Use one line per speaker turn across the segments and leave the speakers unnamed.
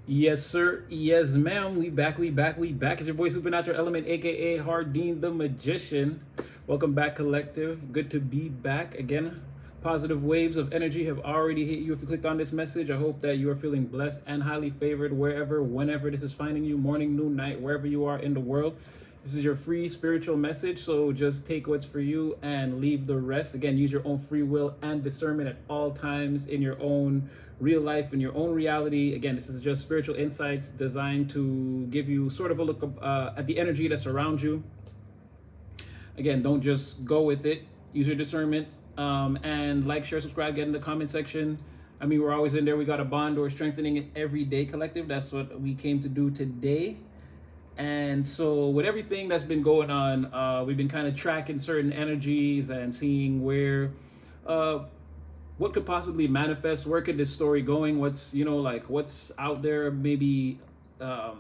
Yes, sir. Yes, ma'am. We back. We back. We back. It's your boy Supernatural Element, aka Hardeen the Magician. Welcome back, collective. Good to be back again. Positive waves of energy have already hit you. If you clicked on this message, I hope that you are feeling blessed and highly favored wherever, whenever this is finding you, morning, noon, night, wherever you are in the world. This is your free spiritual message, so just take what's for you and leave the rest. Again, use your own free will and discernment at all times in your own real life, in your own reality. Again, this is just spiritual insights designed to give you sort of a look at the energy that's around you. Again, don't just go with it. Use your discernment, and like, share, subscribe, get in the comment section. I mean, we're always in there. We got a bond or strengthening it every day collective. That's what we came to do today. And so, with everything that's been going on, we've been kind of tracking certain energies and seeing uh, what could possibly manifest. Where could this story going? What's like what's out there? Maybe a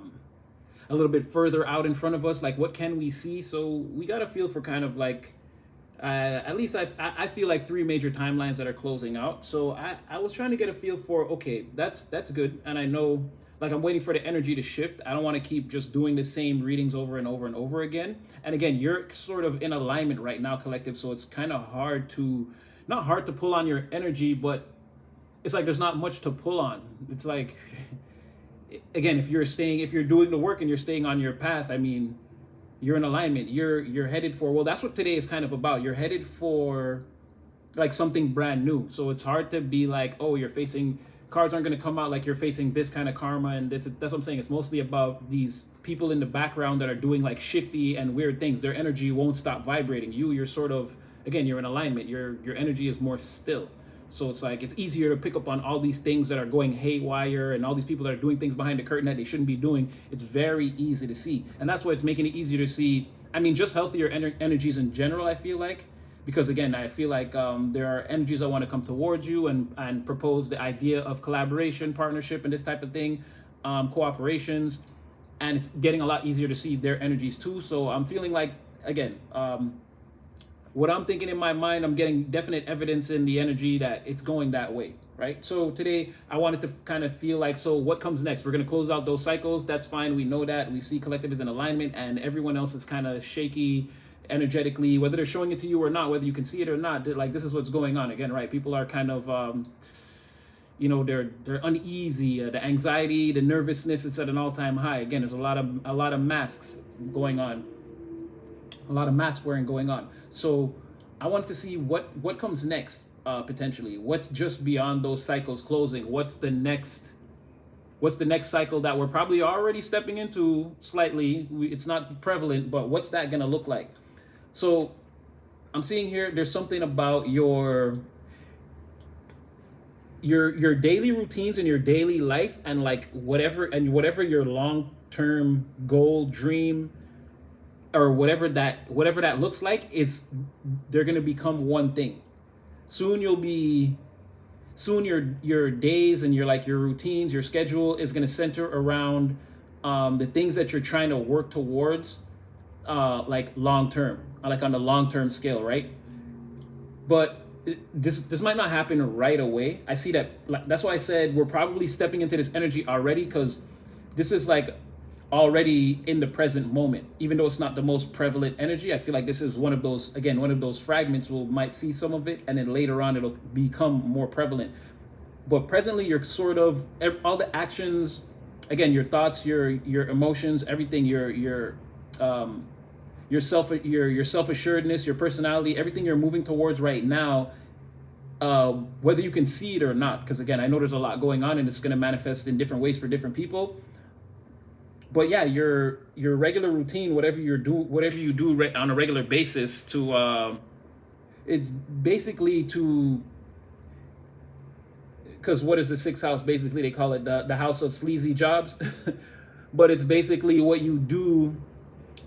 little bit further out in front of us. Like, what can we see? So we got to feel for kind of like at least I feel like three major timelines that are closing out. So I was trying to get a feel for, okay, that's good, and I know, like, I'm waiting for the energy to shift. I don't want to keep just doing the same readings over and over and over again. And again, you're sort of in alignment right now, collective. So it's kind of hard to not hard to pull on your energy, but it's like there's not much to pull on. It's like again, if you're doing the work and you're staying on your path, I mean, you're in alignment. You're headed for, well, that's what today is kind of about. You're headed for like something brand new. So it's hard to be like, oh, you're facing cards aren't going to come out like you're facing this kind of karma and this. That's what I'm saying. It's mostly about these people in the background that are doing like shifty and weird things. Their energy won't stop vibrating. You're sort of, again, you're in alignment. Your energy is more still. So it's like it's easier to pick up on all these things that are going haywire and all these people that are doing things behind the curtain that they shouldn't be doing. It's very easy to see, and that's why it's making it easier to see. I mean, just healthier energies in general, I feel like, because again, I feel like there are energies that want to come towards you and propose the idea of collaboration, partnership, and this type of thing, cooperations, and it's getting a lot easier to see their energies too. So I'm feeling like, again, what I'm thinking in my mind, I'm getting definite evidence in the energy that it's going that way, right? So today I wanted to kind of feel like, so what comes next? We're going to close out those cycles. That's fine. We know that. We see collective is in alignment, and everyone else is kind of shaky energetically, whether they're showing it to you or not, whether you can see it or not. Like, this is what's going on again, right? People are kind of they're uneasy. The anxiety, the nervousness is at an all-time high. Again, there's a lot of masks going on, a lot of mask wearing going on. So I wanted to see what comes next, potentially. What's just beyond those cycles closing? What's the next cycle that we're probably already stepping into slightly? It's not prevalent, but what's that gonna look like? So I'm seeing here there's something about your daily routines and your daily life, and like whatever your long term goal, dream, or whatever that looks like, is they're going to become one thing. Soon you'll be soon your days and your routines, your schedule is going to center around the things that you're trying to work towards, like long term, like on the long term scale, right? But this might not happen right away. I see that. That's why I said we're probably stepping into this energy already, because this is like already in the present moment. Even though it's not the most prevalent energy, I feel like this is one of those fragments. We might see some of it, and then later on it'll become more prevalent. But presently, you're sort of all the actions, again, your thoughts, your emotions, everything, um, your self assuredness, your personality, everything you're moving towards right now, whether you can see it or not. Because again, I know there's a lot going on, and it's going to manifest in different ways for different people. But yeah, your regular routine, whatever you do on a regular basis, to it's basically to, because what is the sixth house? Basically, they call it the house of sleazy jobs. But it's basically what you do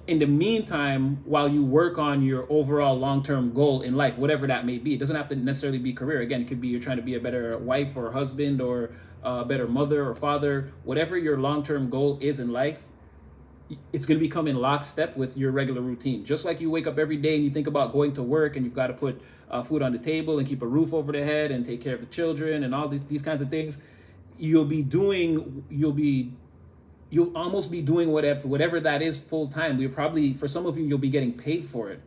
in the meantime while you work on your overall long-term goal in life, whatever that may be. It doesn't have to necessarily be career. Again, it could be you're trying to be a better wife or husband, or a better mother or father. Whatever your long-term goal is in life, it's going to become in lockstep with your regular routine. Just like you wake up every day and you think about going to work, and you've got to put food on the table and keep a roof over the head and take care of the children and all these kinds of things. you'll almost be doing whatever that is full time. You're probably, for some of you, you'll be getting paid for it.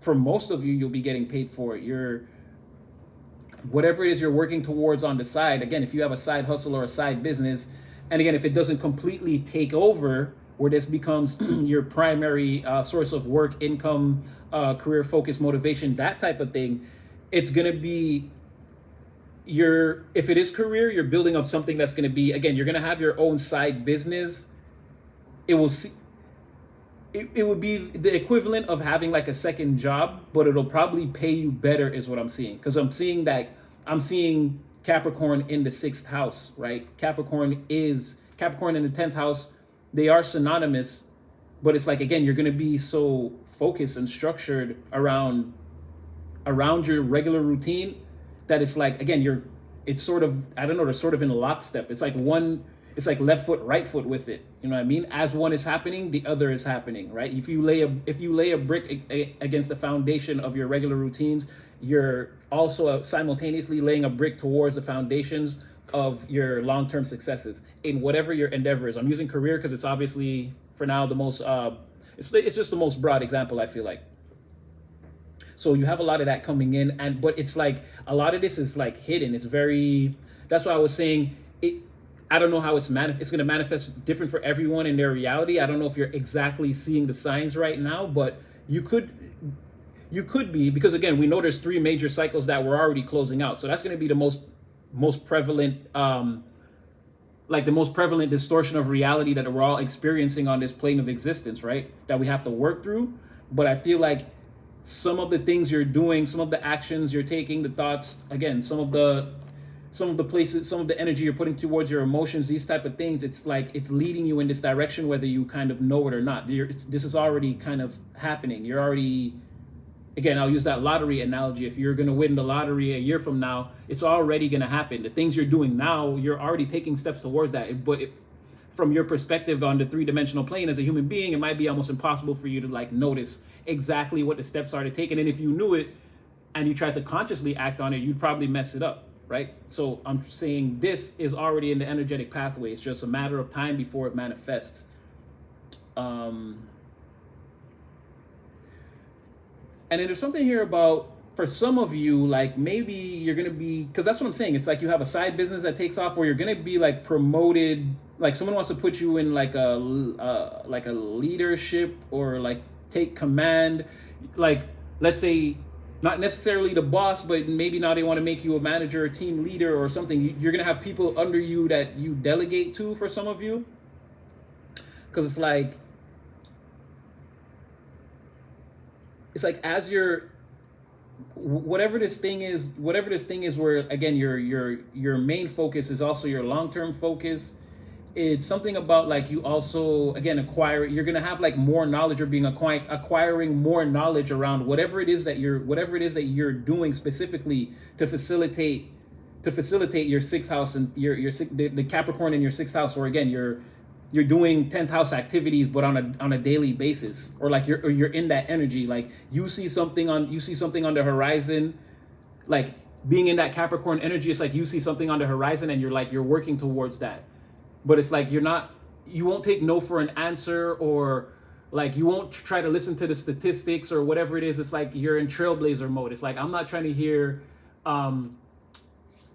For most of you, you'll be getting paid for it. You're whatever it is you're working towards on the side. Again, if you have a side hustle or a side business, and again, if it doesn't completely take over, where this becomes your primary source of work, income, career focus, motivation, that type of thing, it's gonna be if it is career, you're building up something that's gonna be, again, you're gonna have your own side business. It will see. It would be the equivalent of having like a second job, but it'll probably pay you better, is what I'm seeing. Because I'm seeing Capricorn in the 6th house, right? Capricorn in the 10th house. They are synonymous, but it's like, again, you're going to be so focused and structured around your regular routine that it's like, again, it's sort of, I don't know, they're sort of in lockstep. It's like left foot, right foot with it. You know what I mean? As one is happening, the other is happening, right? If you lay a brick against the foundation of your regular routines, you're also simultaneously laying a brick towards the foundations of your long-term successes in whatever your endeavor is. I'm using career because it's obviously, for now, the most it's just the most broad example, I feel like. So you have a lot of that coming in, but it's like a lot of this is like hidden. It's very, that's why I was saying it. I don't know how it's going to manifest different for everyone in their reality. I don't know if you're exactly seeing the signs right now, but you could be, because again, we know there's 3 major cycles that we're already closing out. So that's going to be the most prevalent, like the most prevalent distortion of reality that we're all experiencing on this plane of existence, right? That we have to work through. But I feel like some of the things you're doing, some of the actions you're taking, the thoughts, again, some of the places, some of the energy you're putting towards your emotions, these type of things, it's like it's leading you in this direction, whether you kind of know it or not. This is already kind of happening. You're already, again, I'll use that lottery analogy. If you're going to win the lottery a year from now, it's already going to happen. The things you're doing now, you're already taking steps towards that. But from your perspective on the 3-dimensional plane as a human being, it might be almost impossible for you to like notice exactly what the steps are to take. And if you knew it and you tried to consciously act on it, you'd probably mess it up. Right? So I'm saying this is already in the energetic pathway. It's just a matter of time before it manifests. And then there's something here about, for some of you, like maybe you're going to be, because that's what I'm saying. It's like you have a side business that takes off where you're going to be like promoted. Like someone wants to put you in like a leadership or like take command. Like, let's say, not necessarily the boss, but maybe now they want to make you a manager, a team leader or something. You're going to have people under you that you delegate to, for some of you. Because it's like as you're, whatever this thing is where, again, your main focus is also your long-term focus. It's something about like you also, again, you're going to have like more knowledge, or being acquiring more knowledge around whatever it is that you're doing specifically to facilitate your 6th house and the Capricorn in your 6th house, or again, you're doing 10th house activities, but on a daily basis, or like you're in that energy. Like you see something on the horizon, like being in that Capricorn energy. It's like you see something on the horizon and you're working towards that. But it's like you won't take no for an answer, or like you won't try to listen to the statistics or whatever it is. It's like you're in trailblazer mode. It's like, I'm not trying to hear,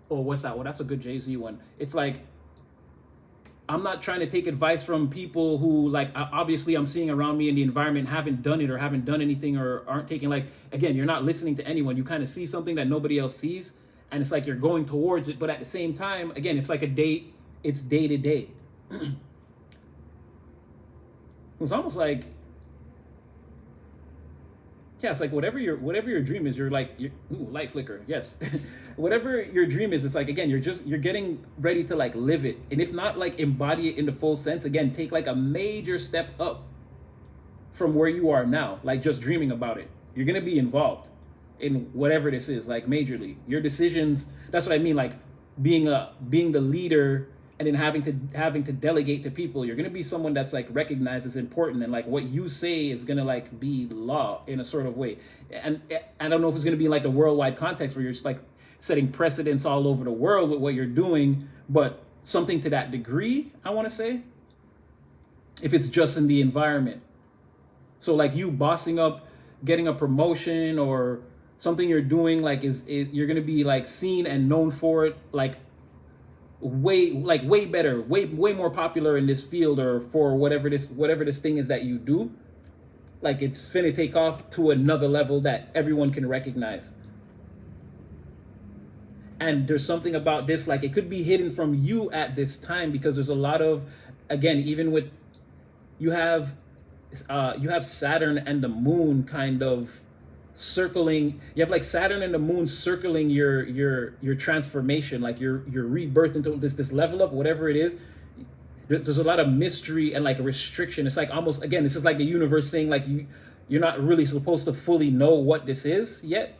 what's that? Well, that's a good Jay-Z one. It's like, I'm not trying to take advice from people who, like, obviously I'm seeing around me in the environment haven't done it or haven't done anything or aren't taking, like, again, you're not listening to anyone. You kind of see something that nobody else sees, and it's like you're going towards it. But at the same time, again, it's like it's day to day. It's almost like, yeah, it's like whatever your dream is, light flicker, yes. Whatever your dream is, it's like, again, you're getting ready to like live it. And if not like embody it in the full sense, again, take like a major step up from where you are now, like just dreaming about it. You're going to be involved in whatever this is, like majorly. Your decisions, that's what I mean, like being the leader and then having to delegate to people. You're going to be someone that's like recognized as important, and like what you say is going to like be law in a sort of way. And I don't know if it's going to be like the worldwide context where you're just like setting precedents all over the world with what you're doing, but something to that degree, I want to say, if it's just in the environment. So like you bossing up, getting a promotion or something you're doing, like you're gonna be like seen and known for it, like way better, way more popular in this field or for whatever this thing is that you do. Like it's finna take off to another level that everyone can recognize. And there's something about this, like it could be hidden from you at this time because there's a lot of, again, even with you have Saturn and the moon kind of circling. You have like Saturn and the moon circling your transformation, like your rebirth into this level up, whatever it is. There's a lot of mystery and like a restriction. It's like almost, again, this is like the universe saying like you're not really supposed to fully know what this is yet.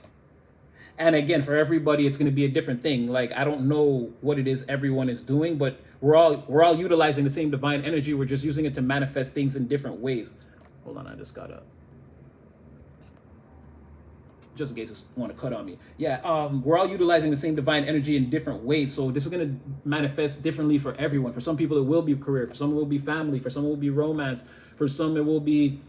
And again, for everybody, it's going to be a different thing. Like I don't know what it is everyone is doing, but we're all utilizing the same divine energy. We're just using it to manifest things in different ways. Hold on, I just got up. Just in case it's want to cut on me. Yeah, we're all utilizing the same divine energy in different ways. So this is going to manifest differently for everyone. For some people, it will be career. For some, it will be family. For some, it will be romance. For some, it will be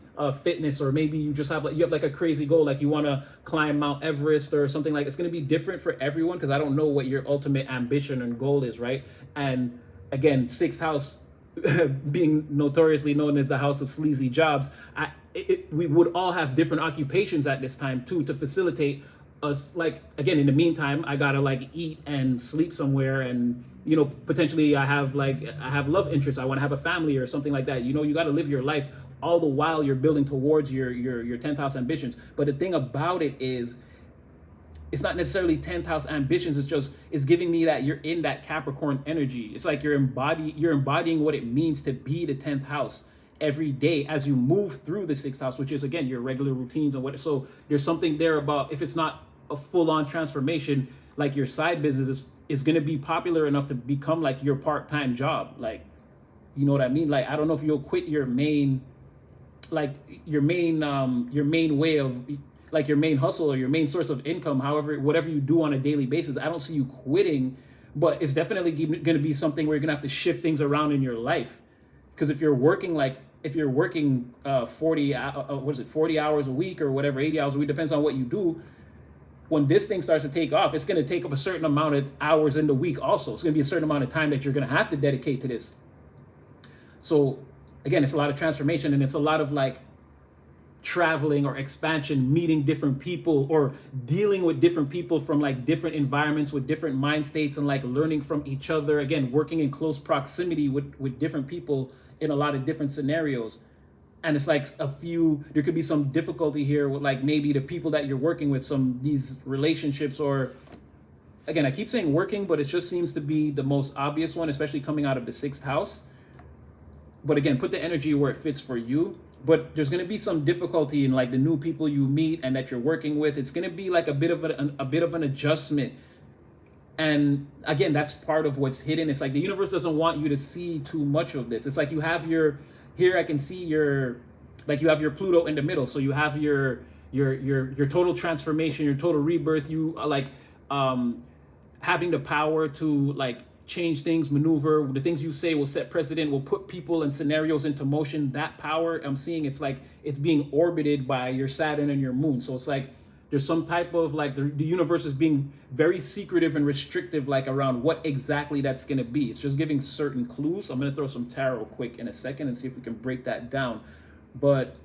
fitness, or maybe you just have like a crazy goal, like you want to climb Mount Everest or something. Like it's going to be different for everyone because I don't know what your ultimate ambition and goal is, right? And again, sixth house being notoriously known as the house of sleazy jobs, we would all have different occupations at this time too to facilitate us. Like again, in the meantime, I gotta like eat and sleep somewhere, and potentially I have love interests. I want to have a family or something like that. You got to live your life all the while you're building towards your 10th house ambitions. But the thing about it is, it's not necessarily 10th house ambitions. It's giving me that you're in that Capricorn energy. It's like you're embodying what it means to be the 10th house every day as you move through the 6th house, which is again your regular routines and what. So there's something there about, if it's not a full-on transformation, like your side business is going to be popular enough to become like your part-time job. Like, you know what I mean? Like, I don't know if you'll quit your main way of, like your main hustle or your main source of income, however, whatever you do on a daily basis. I don't see you quitting, but it's definitely going to be something where you're going to have to shift things around in your life. Because if you're working 40 hours a week or whatever, 80 hours a week, depends on what you do. When this thing starts to take off, it's going to take up a certain amount of hours in the week also. It's going to be a certain amount of time that you're going to have to dedicate to this. So again, it's a lot of transformation, and it's a lot of like traveling or expansion, meeting different people or dealing with different people from like different environments with different mind states, and like learning from each other. Again, working in close proximity with different people in a lot of different scenarios. And it's like there could be some difficulty here with like maybe the people that you're working with, these relationships, or again, I keep saying working, but it just seems to be the most obvious one, especially coming out of the 6th house. But again, put the energy where it fits for you. But there's going to be some difficulty in like the new people you meet and that you're working with. It's going to be like a bit of an adjustment. And again, that's part of what's hidden. It's like the universe doesn't want you to see too much of this. It's like you have here I can see you have your Pluto in the middle. So you have your total transformation, your total rebirth. You are like having the power to like change things, maneuver. The things you say will set precedent, will put people and scenarios into motion. That power I'm seeing, it's like it's being orbited by your Saturn and your moon. So it's like there's some type of like the universe is being very secretive and restrictive, like around what exactly that's going to be. It's just giving certain clues. I'm going to throw some tarot quick in a second and see if we can break that down. But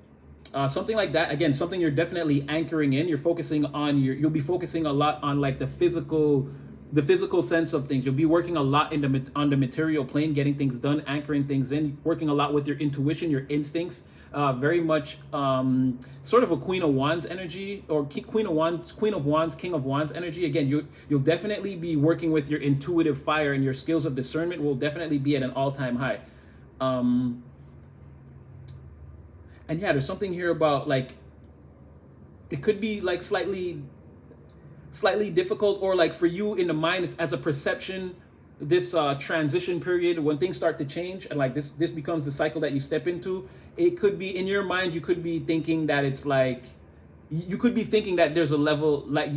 something like that, again, something you're definitely anchoring in. You're focusing on you'll be focusing a lot on like the physical sense of things. You'll be working a lot on the material plane, getting things done, anchoring things in, working a lot with your intuition, your instincts. Very much sort of a Queen of Wands energy, or Queen of Wands, King of Wands energy. Again, you'll definitely be working with your intuitive fire, and your skills of discernment will definitely be at an all-time high. And yeah, there's something here about like it could be like slightly difficult, or like for you in the mind, it's as a perception, this transition period when things start to change, and like this becomes the cycle that you step into. It could be in your mind, you could be thinking that it's like, you could be thinking that there's a level, like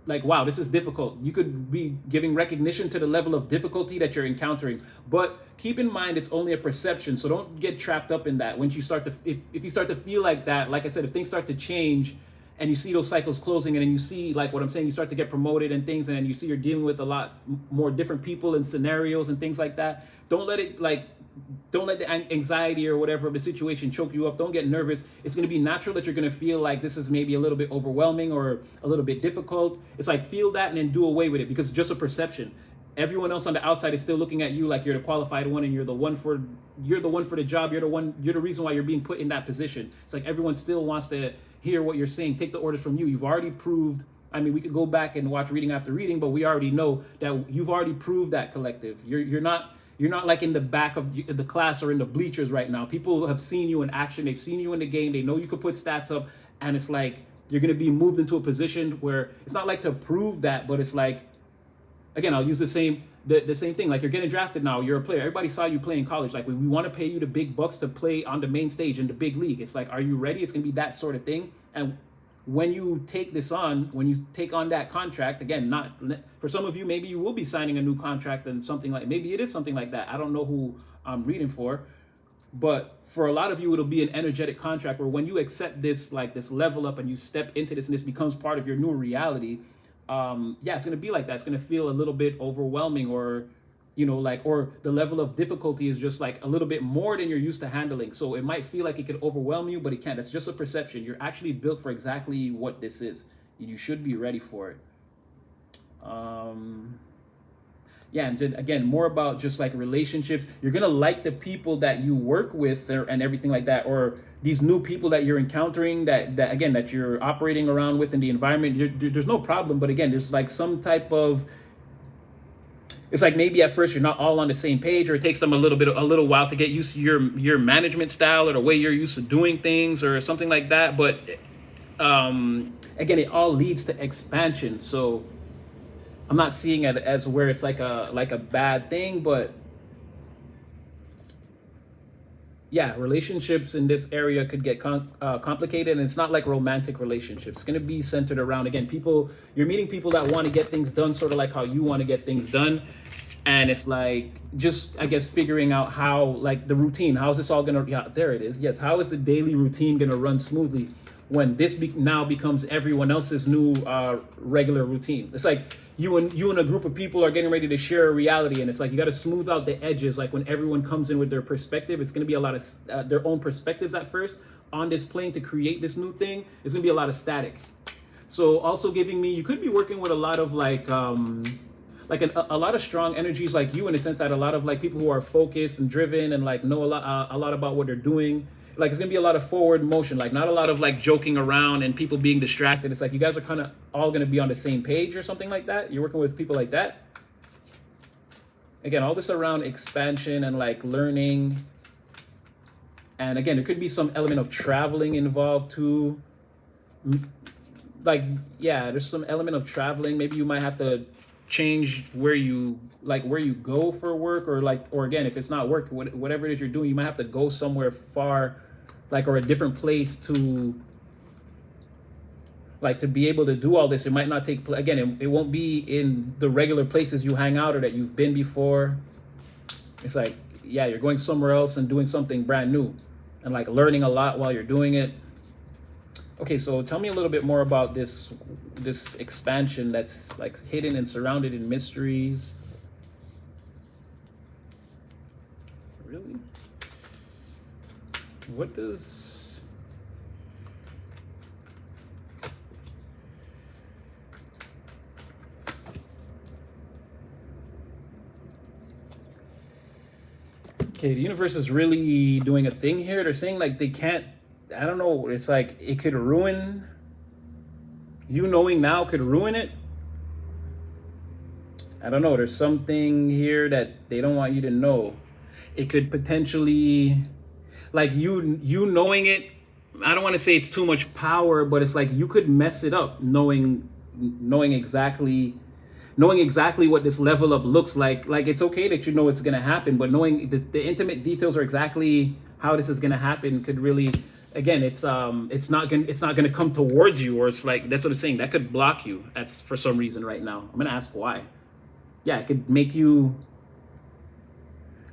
like, wow, this is difficult. You could be giving recognition to the level of difficulty that you're encountering, but keep in mind it's only a perception. So don't get trapped up in that. Once you start to, if you start to feel like that, like I said, if things start to change and you see those cycles closing, and then you see, like what I'm saying, you start to get promoted and things, and then you see you're dealing with a lot more different people and scenarios and things like that. Don't let it like, don't let the anxiety or whatever of the situation choke you up. Don't get nervous. It's going to be natural that you're going to feel like this is maybe a little bit overwhelming or a little bit difficult. It's like, feel that and then do away with it, because it's just a perception. Everyone else on the outside is still looking at you like you're the qualified one, and you're the one for the job. You're the reason why you're being put in that position. It's like everyone still wants to hear what you're saying, take the orders from you. You've already proved. I mean, we could go back and watch reading after reading, but we already know that you've already proved that, collective. You're not like in the back of the class or in the bleachers right now. People have seen you in action. They've seen you in the game. They know you could put stats up, and it's like you're going to be moved into a position where it's not like to prove that, but it's like, again, I'll use the same thing. Like, you're getting drafted now. You're a player. Everybody saw you play in college. Like, we want to pay you the big bucks to play on the main stage in the big league. It's like, are you ready? It's going to be that sort of thing. And when you take this on, when you take on that contract, again, not for some of you, maybe you will be signing a new contract and something like, maybe it is something like that. I don't know who I'm reading for, but for a lot of you, it'll be an energetic contract where when you accept this, like this level up, and you step into this and this becomes part of your new reality, yeah, it's going to be like that. It's going to feel a little bit overwhelming, or, you know, like, or the level of difficulty is just like a little bit more than you're used to handling. So it might feel like it could overwhelm you, but it can't. It's just a perception. You're actually built for exactly what this is. You should be ready for it. Yeah, and then again, more about just like relationships. You're gonna like the people that you work with and everything like that, or these new people that you're encountering that again, that you're operating around with in the environment. There's no problem, but again, there's like some type of, it's like maybe at first you're not all on the same page, or it takes them a little while to get used to your management style or the way you're used to doing things or something like that. But again, it all leads to expansion. So I'm not seeing it as where it's like a bad thing, but yeah, relationships in this area could get complicated, and it's not like romantic relationships. It's going to be centered around, again, people. You're meeting people that want to get things done sort of like how you want to get things done. And it's like, just, I guess, figuring out how, like, the routine, how is this all going to, yeah, there it is. Yes, how is the daily routine going to run smoothly when this now becomes everyone else's new regular routine? It's like you and a group of people are getting ready to share a reality, and it's like you got to smooth out the edges. Like, when everyone comes in with their perspective, it's going to be a lot of their own perspectives at first on this plane to create this new thing. It's going to be a lot of static. So also giving me, you could be working with a lot of like a lot of strong energies like you, in the sense that a lot of like people who are focused and driven and like know a lot about what they're doing. Like, it's gonna be a lot of forward motion, like not a lot of like joking around and people being distracted. It's like you guys are kind of all gonna be on the same page or something like that. You're working with people like that. Again, all this around expansion and like learning. And again, there could be some element of traveling involved too. Like, yeah, there's some element of traveling. Maybe you might have to change where you go for work, or again, if it's not work, whatever it is you're doing, you might have to go somewhere far, like, or a different place to be able to do all this. It might not take, again, it won't be in the regular places you hang out or that you've been before. It's like, yeah, you're going somewhere else and doing something brand new and like learning a lot while you're doing it. Okay, so tell me a little bit more about this expansion that's like hidden and surrounded in mysteries. Really? What does... Okay, the universe is really doing a thing here. They're saying like they can't, I don't know, it's like it could ruin, you knowing now could ruin it. I don't know, there's something here that they don't want you to know. It could potentially, like you knowing it, I don't want to say it's too much power, but it's like you could mess it up knowing exactly what this level up looks like. Like, it's okay that you know it's going to happen, but knowing the intimate details or exactly how this is going to happen could really again, it's not gonna come towards you, or it's like, that's what I'm saying, that could block you. That's for some reason right now. I'm gonna ask why. Yeah, it could make you,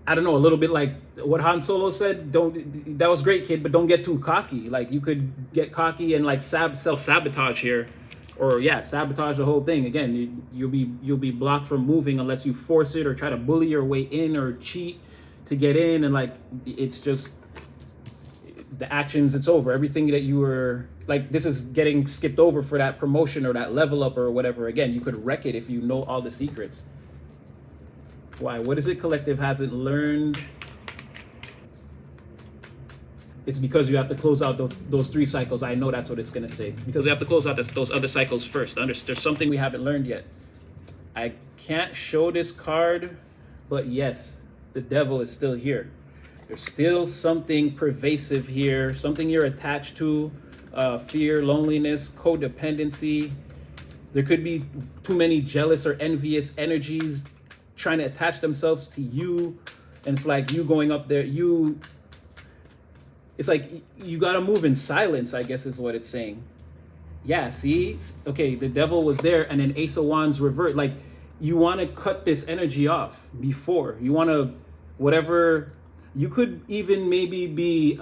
I don't know, a little bit like what Han Solo said. Don't, that was great, kid, but don't get too cocky. Like, you could get cocky and like self-sabotage here, or yeah, sabotage the whole thing. Again, you'll be blocked from moving unless you force it or try to bully your way in or cheat to get in, and like, it's just the actions, it's over. Everything that you were like, this is getting skipped over for that promotion or that level up or whatever. Again, you could wreck it if you know all the secrets. Why? What is it collective hasn't learned? It's because you have to close out those 3 cycles. I know that's what it's going to say. It's because we have to close out those other cycles first. There's something we haven't learned yet. I can't show this card, but yes, the devil is still here. There's still something pervasive here, something you're attached to, fear, loneliness, codependency. There could be too many jealous or envious energies trying to attach themselves to you, and it's like you going up there, it's like you gotta move in silence, I guess is what it's saying. Yeah, see, okay, the devil was there, and then Ace of Wands revert. Like, you want to cut this energy off before you want to, whatever. You could even maybe be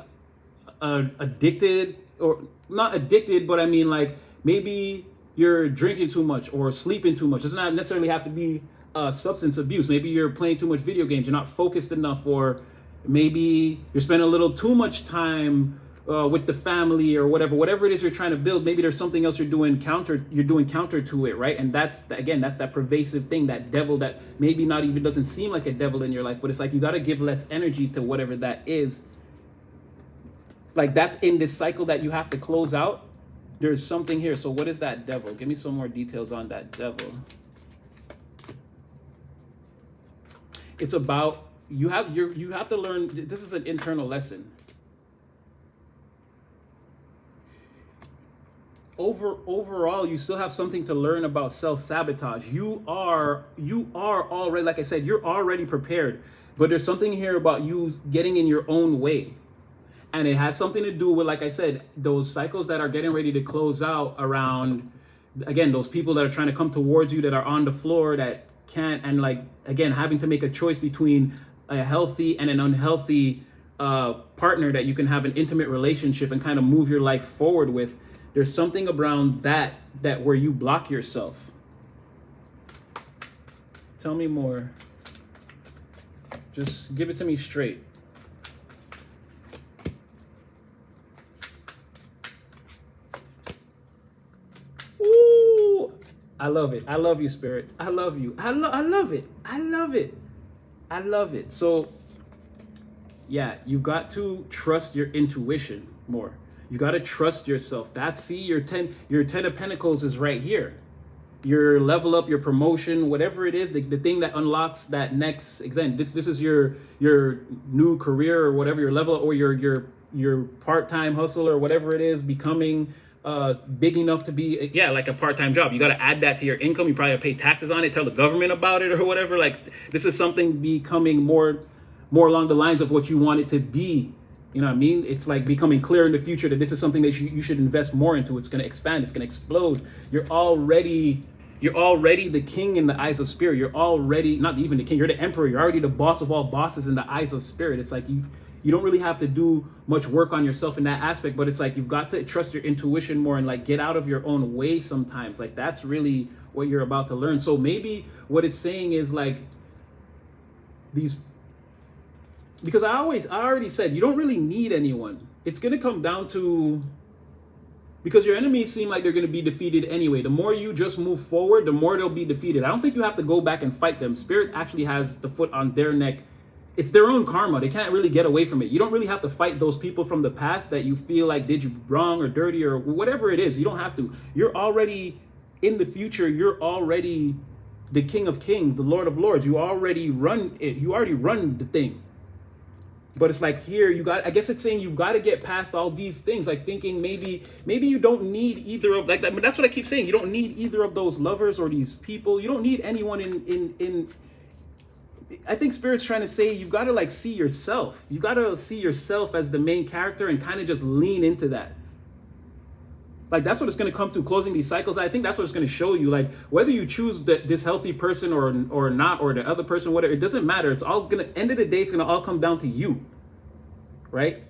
addicted, or not addicted, but I mean, like, maybe you're drinking too much or sleeping too much. It doesn't necessarily have to be substance abuse. Maybe you're playing too much video games, you're not focused enough, or maybe you're spending a little too much time with the family or whatever it is you're trying to build. Maybe there's something else you're doing counter to it, right? And that's that pervasive thing, that devil that maybe not even doesn't seem like a devil in your life, but it's like you got to give less energy to whatever that is. Like, that's in this cycle that you have to close out. There's something here. So what is that devil? Give me some more details on that devil. It's about, you have to learn. This is an internal lesson. Overall, you still have something to learn about self-sabotage. You are already, like I said, you're already prepared, but there's something here about you getting in your own way. And it has something to do with, like I said, those cycles that are getting ready to close out around, again, those people that are trying to come towards you, that are on the floor, that can't, and like, again, having to make a choice between a healthy and an unhealthy partner that you can have an intimate relationship and kind of move your life forward with. There's something around that where you block yourself. Tell me more. Just give it to me straight. Ooh, I love it. I love you, Spirit. I love you. I love it. I love it. I love it. So, yeah, you got to trust your intuition more. You got to trust yourself. That's, see, your 10 of Pentacles is right here. Your level up, your promotion, whatever it is, the thing that unlocks that next, again, this is your new career or whatever, your level up, or your part-time hustle or whatever it is, becoming big enough to be, yeah, like a part-time job. You got to add that to your income. You probably pay taxes on it, tell the government about it or whatever. Like, this is something becoming more along the lines of what you want it to be. You know what I mean? It's like becoming clear in the future that this is something that you should invest more into. It's going to expand. It's going to explode. You're already the king in the eyes of spirit. You're already not even the king. You're the emperor. You're already the boss of all bosses in the eyes of spirit. It's like you don't really have to do much work on yourself in that aspect, but it's like you've got to trust your intuition more and like get out of your own way sometimes. Like, that's really what you're about to learn. So maybe what it's saying is like these, because I already said, you don't really need anyone. It's going to come down to, because your enemies seem like they're going to be defeated anyway. The more you just move forward, the more they'll be defeated. I don't think you have to go back and fight them. Spirit actually has the foot on their neck. It's their own karma. They can't really get away from it. You don't really have to fight those people from the past that you feel like did you wrong or dirty or whatever it is. You don't have to. You're already in the future. You're already the King of Kings, the Lord of Lords. You already run it. You already run the thing. But it's like here, I guess it's saying you've got to get past all these things, like thinking maybe you don't need either of, like, I mean, that's what I keep saying. You don't need either of those lovers or these people. You don't need anyone in I think Spirit's trying to say you got to like see yourself. You got to see yourself as the main character and kind of just lean into that. Like, that's what it's going to come through closing these cycles. I think that's what it's going to show you. Like, whether you choose this healthy person or not, or the other person, whatever, it doesn't matter. It's all going to, end of the day, it's going to all come down to you, right?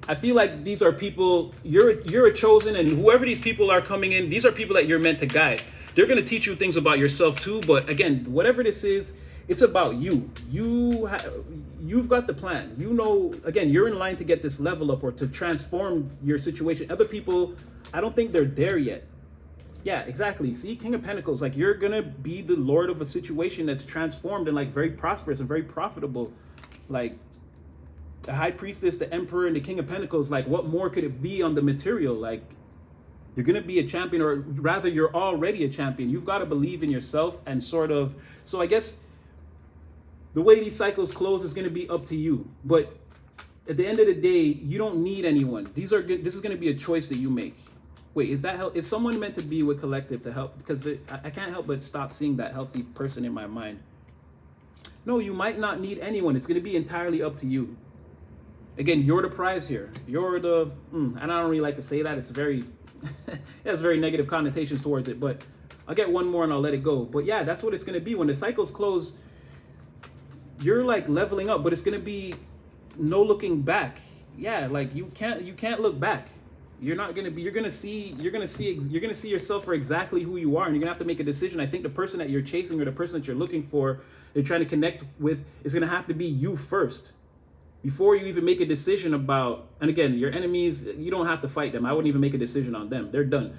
I feel like these are people, you're a chosen, and whoever these people are coming in, these are people that you're meant to guide. They're going to teach you things about yourself too. But again, whatever this is, it's about you. You've got the plan. You know, again, you're in line to get this level up or to transform your situation. Other people, I don't think they're there yet. Yeah, exactly. See, King of Pentacles, like, you're going to be the lord of a situation that's transformed and like very prosperous and very profitable. Like, the High Priestess, the Emperor, and the King of Pentacles, like, what more could it be on the material? Like, you're going to be a champion, or rather, you're already a champion. You've got to believe in yourself and sort of, so I guess the way these cycles close is going to be up to you. But at the end of the day, you don't need anyone. These are good. This is going to be a choice that you make. Wait, is that help? Is someone meant to be with Collective to help? Because I can't help but stop seeing that healthy person in my mind. No, you might not need anyone. It's going to be entirely up to you. Again, you're the prize here. You're the, and I don't really like to say that. It's very, it has very negative connotations towards it. But I'll get one more and I'll let it go. But yeah, that's what it's going to be. When the cycles close, you're like leveling up, but it's going to be no looking back. Yeah, like you can't look back. You're not going to be, you're going to see yourself for exactly who you are, and you're going to have to make a decision. I think the person that you're chasing or the person that you're looking for, you're trying to connect with, is going to have to be you first before you even make a decision about, and again, your enemies, you don't have to fight them. I wouldn't even make a decision on them. They're done.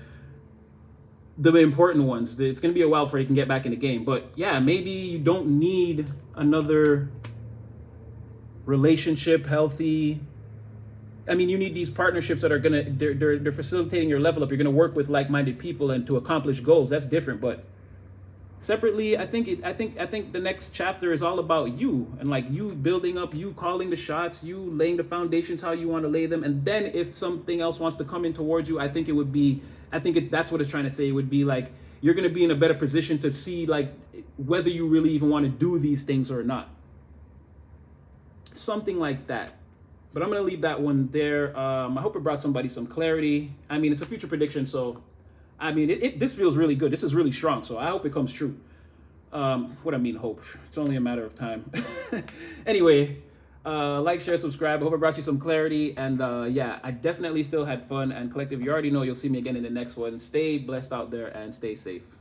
The important ones, it's going to be a while before they can get back in the game. But yeah, maybe you don't need another relationship, healthy. I mean, you need these partnerships that are they're facilitating your level up. You're gonna work with like-minded people and to accomplish goals. That's different. But separately, I think the next chapter is all about you and like you building up, you calling the shots, you laying the foundations how you want to lay them. And then if something else wants to come in towards you, that's what it's trying to say. It would be like you're gonna be in a better position to see like whether you really even want to do these things or not. Something like that. But I'm going to leave that one there. I hope it brought somebody some clarity. I mean, it's a future prediction, so I mean, this feels really good. This is really strong, so I hope it comes true. What I mean, hope. It's only a matter of time. Anyway, like, share, subscribe. I hope it brought you some clarity. And yeah, I definitely still had fun. And Collective, you already know you'll see me again in the next one. Stay blessed out there and stay safe.